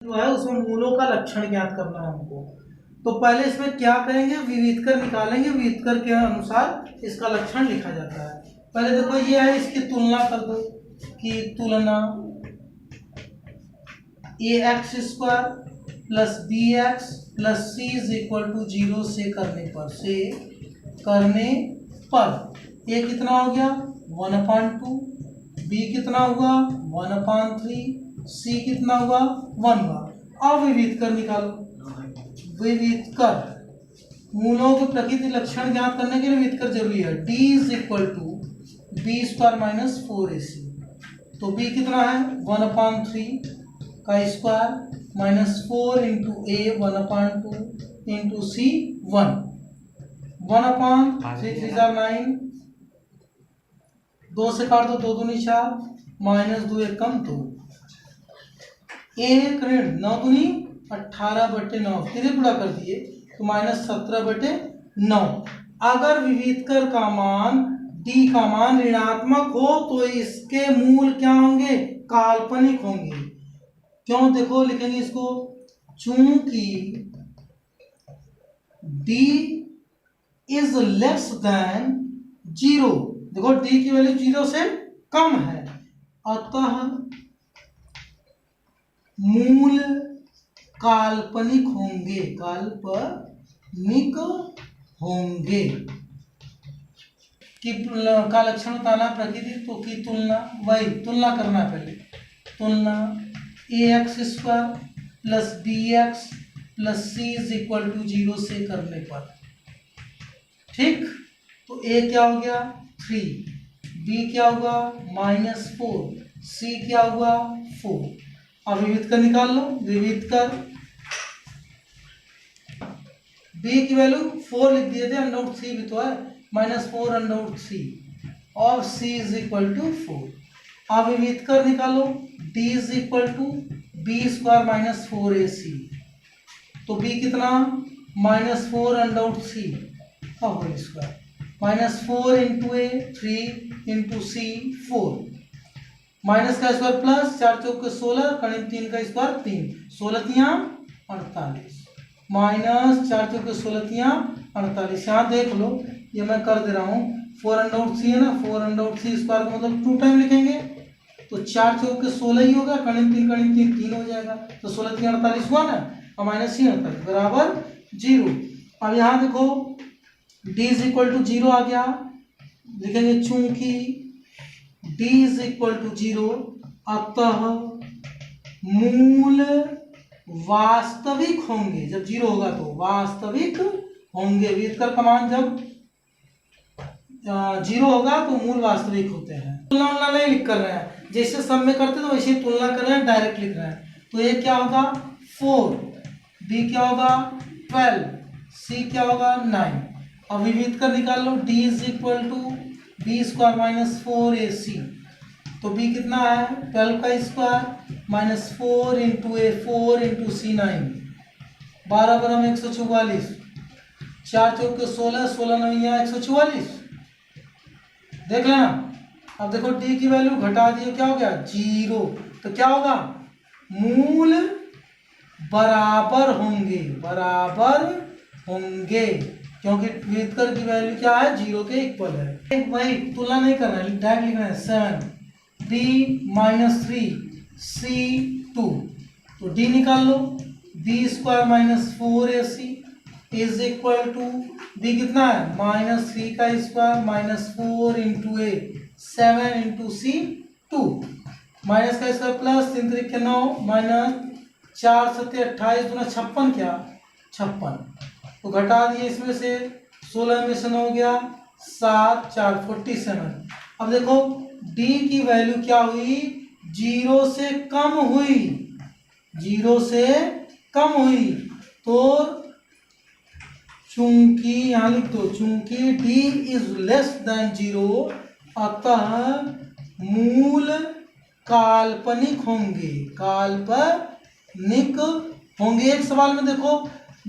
जो है उसमें मूलों का लक्षण ज्ञात करना है हमको। तो पहले इसमें क्या करेंगे, विविधकर निकालेंगे, विविधकर के अनुसार इसका लक्षण लिखा जाता है। पहले देखो ये है, इसकी तुलना कर दो कि तुलना ax square plus bx plus c is equal to 0 से करने पर a कितना हो गया 1/2, b कितना हुआ 1/3, c कितना हुआ 1 हुआ। अब विविध कर निकालो, विविध कर मूलों के प्रकृति लक्षण ज्ञात करने के लिए विविध कर जरूरी है। d is equal to B square minus 4ac, तो b कितना है 1/3 का square minus 4 into a 1/2 into c 1, 1/3 9, 2 से काट दो, 2 दूनी 4, माइनस 2 एकम 2, 1 ऋण 9 दूनी 18/9, फिर गुणा कर दिए तो माइनस 17/9। अगर विविधकर का मान d का मान ऋणात्मक हो तो इसके मूल क्या होंगे, काल्पनिक होंगे। क्यों, देखो लिखेंगे इसको, चूंकि d इज लेस देन 0, देखो d की वैल्यू 0 से कम है, अतः मूल काल्पनिक होंगे, काल्पनिक होंगे। कि का लक्षण बताना प्रकृति तो की तुलना, वही तुलना करना पहले, तुलना ax square plus bx plus c is equal to 0 से करने पर, ठीक। तो a क्या हो गया 3, b क्या हुआ -4, c क्या हुआ 4। अब विविध कर निकाल लो, विविध कर b की वैल्यू 4 लिख दिए थे, अंडर 3 भी तो है, -4 अंडर 3 और c इज इक्वल टू 4। अब विविध कर निकालो, d is equal to B square minus 4ac, तो b कितना -4 अंडर 3 का whole square minus 4 into A 3 into C 4, minus का स्क्वायर प्लस 4 चौक 16 करीब 3 का स्क्वायर 3, 16 तियां 48, माइनस 4 चौक 16 तियां 48। यहाँ देख लो, ये मैं कर दे रहा हूँ, 4 अंडर 3 है ना, 4 अंडर 3 स्क्वायर का मतलब 2 टाइम लिखेंगे, तो 4 चौक 16 ही होगा, करीब 3 3 हो जाएगा, तो 16 3 48 हुआ ना, और माइनस 48 बराबर 0। अब यहाँ देखो d इज इक्वल टू 0 आ गया, लिखेंगे चूंकि d इज इक्वल टू 0 अतः मूल वास्तविक होंगे, जब 0 होगा तो वास्तविक होंगे। विविधकर का मान जब 0 होगा तो मूल वास्तविक होते हैं। तुलना नहीं लिख कर रहे हैं, जैसे सब में करते तो वैसे तुलना कर रहे हैं, डायरेक्ट लिख रहे हैं। तो ये क्या होगा 4, b क्या होगा 12, c क्या होगा 9। अब विविध कर निकाल लो, d is equal to B square minus 4ac, तो b कितना है 12 का square minus 4 into A 4 into C 9, 12 बराबर 144, 4 चौक 16, 16 9 144, देख लेना। अब देखो d की वैल्यू घटा दिए, क्या हो गया 0, तो क्या होगा मूल बराबर होंगे, बराबर होंगे, क्योंकि विविधकर की वैल्यू क्या है 0 के इक्वल है। वही तुलना नहीं करना है, डायरेक्ट लिखना है 7 b -3 c 2, तो d निकाल लो, b square minus 4ac is equal to b कितना है -3 का square minus 4 into A 7 into C 2, minus का स्क्वायर प्लस 3 3 के 9, माइनस 4 7 28 दूना 56, क्या 56, तो घटा दिए इसमें से 16 में से 9 गया 7 4 47। अब देखो d की वैल्यू क्या हुई 0 से कम हुई, 0 से कम हुई, तो चूंकि यहाँ लिख दो, चूंकि d इज लेस देन 0 अतः मूल काल्पनिक होंगे, काल्पनिक होंगे। एक सवाल में देखो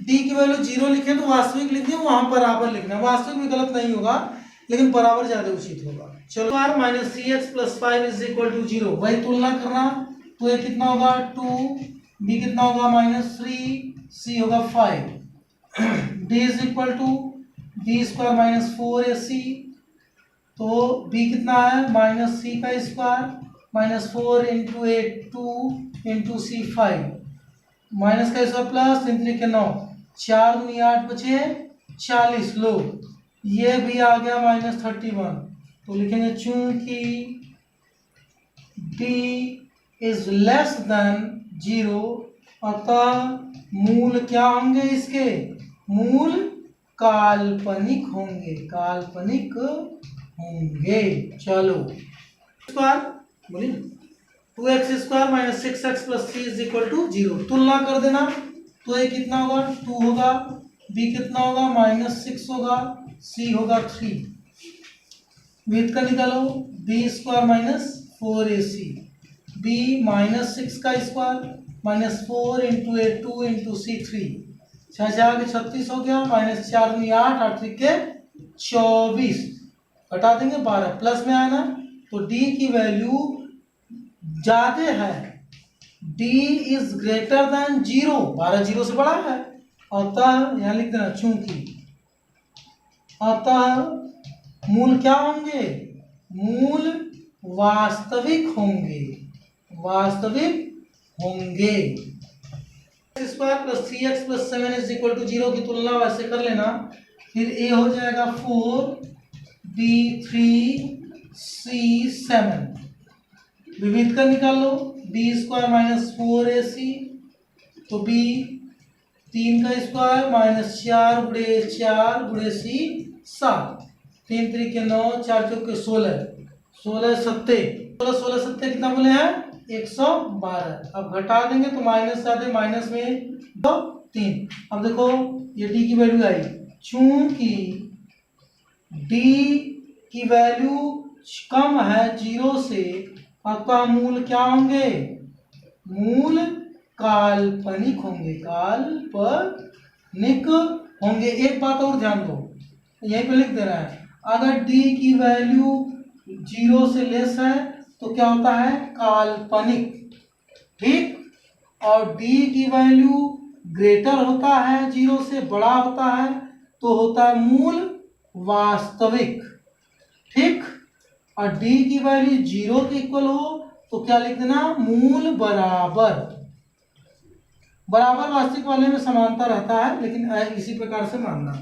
d की वैल्यू 0 लिखे तो वास्तविक लिख दिए, वहां बराबर लिखना, वास्तविक भी गलत नहीं होगा लेकिन बराबर ज्यादा उचित होगा। चलो r minus 3x plus 5 is equal to 0, वही तुलना करना, तो ये कितना होगा 2 बी कितना होगा -3, सी होगा 5। D is equal to B square -4ac, तो बी कितना है -c का square -4 into A 2 into C 5, minus का स्क्वायर प्लस 3 3 के 9, 4 दूनी 8 बचे 40। लो ये भी आ गया -31, तो लिखेंगे चूंकि d इज लेस देन 0, अतः मूल क्या होंगे इसके, मूल काल्पनिक होंगे, काल्पनिक होंगे। चलो स्क्वायर बोलिए 2x square minus 6x plus 3 is equal to 0, तुलना कर देना। तो ये कितना होगा 2 होगा, b कितना होगा -6 होगा, c होगा 3। व्युत्क्रम का निकालो, b स्क्वायर -4ac, b -6 का स्क्वायर -4 इंटू ए 2 इंटू सी 3, 6 6 के 36 हो गया, -4 दूनी 8, 8 3 के 24, घटा देंगे 12, प्लस में आना। तो d की वैल्यू ज्यादा है, d इज ग्रेटर देन 0, 12 0 से बड़ा है, अतः यहां लिख देना चूंकि, अतः मूल क्या होंगे, मूल वास्तविक होंगे, वास्तविक होंगे। Square plus 3x plus 7 is equal to 0 की तुलना वैसे कर लेना, फिर a हो जाएगा 4, b 3, c 7, विविध का निकाल लो, b स्क्वायर -4ac, तो b 3 का स्क्वायर -4 गुणे 4 गुणे c 7, 3 3 के 9, 4 4 के 16, 16 7, 16 7 कितना बोले हैं 112। अब घटा देंगे तो माइनस आते, माइनस में 2 3। अब देखो ये d की वैल्यू आई, चूंकि d की वैल्यू कम है 0 से, आपका मूल क्या होंगे, मूल काल्पनिक होंगे, काल्पनिक होंगे। एक बात और ध्यान दो, यहीं पे लिख दे रहा है, अगर d की वैल्यू 0 से लेस है तो क्या होता है, काल्पनिक, ठीक, और d की वैल्यू ग्रेटर होता है 0 से, बड़ा होता है, तो होता है मूल वास्तविक, ठीक, और d की वैल्यू 0 के इक्वल हो तो क्या लिख देना, मूल बराबर। बराबर वास्तविक वाले में समानता रहता है, लेकिन इसी प्रकार से मानना।